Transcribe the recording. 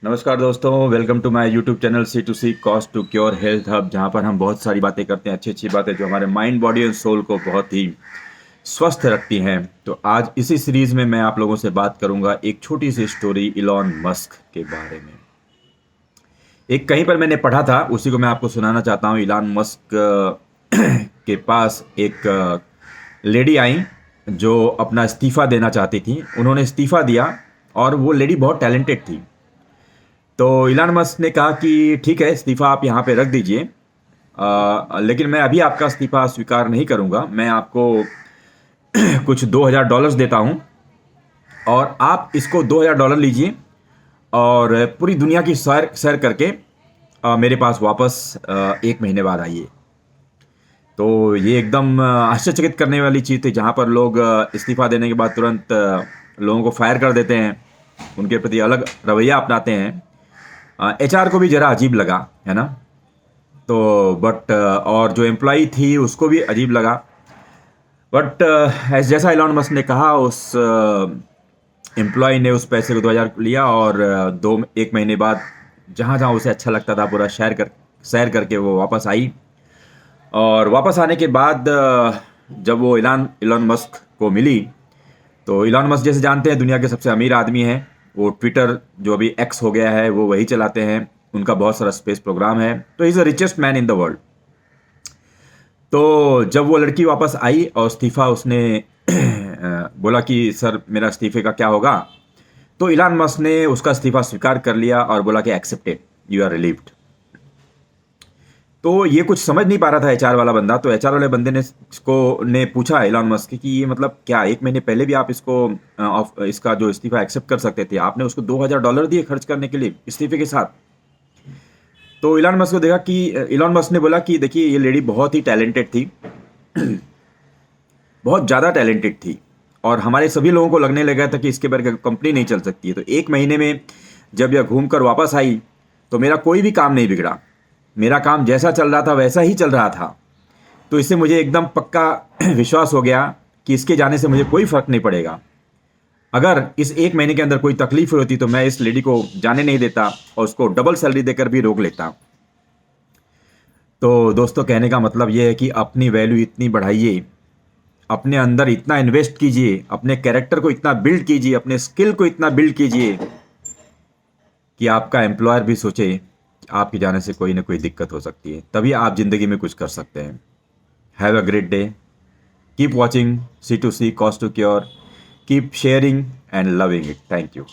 नमस्कार दोस्तों, welcome to my YouTube channel C to C cost to cure health hub, जहाँ पर हम बहुत सारी बातें करते हैं, अच्छी अच्छी बातें जो हमारे माइंड बॉडी और सोल को बहुत ही स्वस्थ रखती हैं। तो आज इसी सीरीज में मैं आप लोगों से बात करूंगा एक छोटी सी स्टोरी इलॉन मस्क के बारे में। एक कहीं पर मैंने पढ़ा था, उसी को मैं आपको सुनाना चाहता हूँ। इलॉन मस्क के पास एक लेडी आई जो अपना इस्तीफ़ा देना चाहती थी। उन्होंने इस्तीफ़ा दिया और वो लेडी बहुत टैलेंटेड थी। तो इलॉन मस्क ने कहा कि ठीक है, इस्तीफ़ा आप यहाँ पे रख दीजिए, लेकिन मैं अभी आपका इस्तीफ़ा स्वीकार नहीं करूँगा। मैं आपको कुछ $2000 देता हूँ और आप इसको $2000 लीजिए और पूरी दुनिया की सैर सैर करके मेरे पास वापस 1 महीने बाद आइए। तो ये एकदम आश्चर्यचकित करने वाली चीज़ थी, जहाँ पर लोग इस्तीफ़ा देने के बाद तुरंत लोगों को फायर कर देते हैं, उनके प्रति अलग रवैया अपनाते हैं। एचआर को भी ज़रा अजीब लगा, है ना। तो बट और जो एम्प्लॉई थी उसको भी अजीब लगा। बट जैसा इलॉन मस्क ने कहा, उस एम्प्लॉय ने उस पैसे को 2000 लिया और 1 महीने बाद जहाँ जहाँ उसे अच्छा लगता था पूरा सैर करके वो वापस आई। और वापस आने के बाद जब वो इलॉन मस्क को मिली, तो इलॉन मस्क जैसे जानते हैं दुनिया के सबसे अमीर आदमी हैं। वो ट्विटर जो अभी एक्स हो गया है वो वही चलाते हैं। उनका बहुत सारा स्पेस प्रोग्राम है, तो is the richest man in the world. तो जब वो लड़की वापस आई और इस्तीफ़ा उसने बोला कि सर मेरा इस्तीफ़े का क्या होगा, तो इलॉन मस्क ने उसका इस्तीफ़ा स्वीकार कर लिया और बोला कि एक्सेप्टेड, यू आर रिलीव्ड। तो ये कुछ समझ नहीं पा रहा था एचआर वाला बंदा। तो एचआर वाले बंदे ने पूछा इलॉन मस्क कि ये मतलब क्या 1 महीने पहले भी आप इसका जो इस्तीफा एक्सेप्ट कर सकते थे, आपने उसको $2000 दिए खर्च करने के लिए इस्तीफे के साथ। तो इलॉन मस्क को देखा कि इलॉन मस्क ने बोला कि देखिए ये लेडी बहुत ही टैलेंटेड थी, बहुत ज़्यादा टैलेंटेड थी, और हमारे सभी लोगों को लगने लगा था कि इसके बगैर कंपनी नहीं चल सकती है। तो 1 महीने में जब यह घूम कर वापस आई तो मेरा कोई भी काम नहीं बिगड़ा। मेरा काम जैसा चल रहा था वैसा ही चल रहा था। तो इससे मुझे एकदम पक्का विश्वास हो गया कि इसके जाने से मुझे कोई फ़र्क नहीं पड़ेगा। अगर इस 1 महीने के अंदर कोई तकलीफ हुई होती तो मैं इस लेडी को जाने नहीं देता और उसको डबल सैलरी देकर भी रोक लेता। तो दोस्तों, कहने का मतलब ये है कि अपनी वैल्यू इतनी बढ़ाइए, अपने अंदर इतना इन्वेस्ट कीजिए, अपने कैरेक्टर को इतना बिल्ड कीजिए, अपने स्किल को इतना बिल्ड कीजिए कि आपका एम्प्लॉयर भी सोचे कि आपके जाने से कोई ना कोई दिक्कत हो सकती है। तभी आप ज़िंदगी में कुछ कर सकते हैं। Have a great day. Keep watching C2C Cost to Cure. Keep sharing and loving it. Thank you.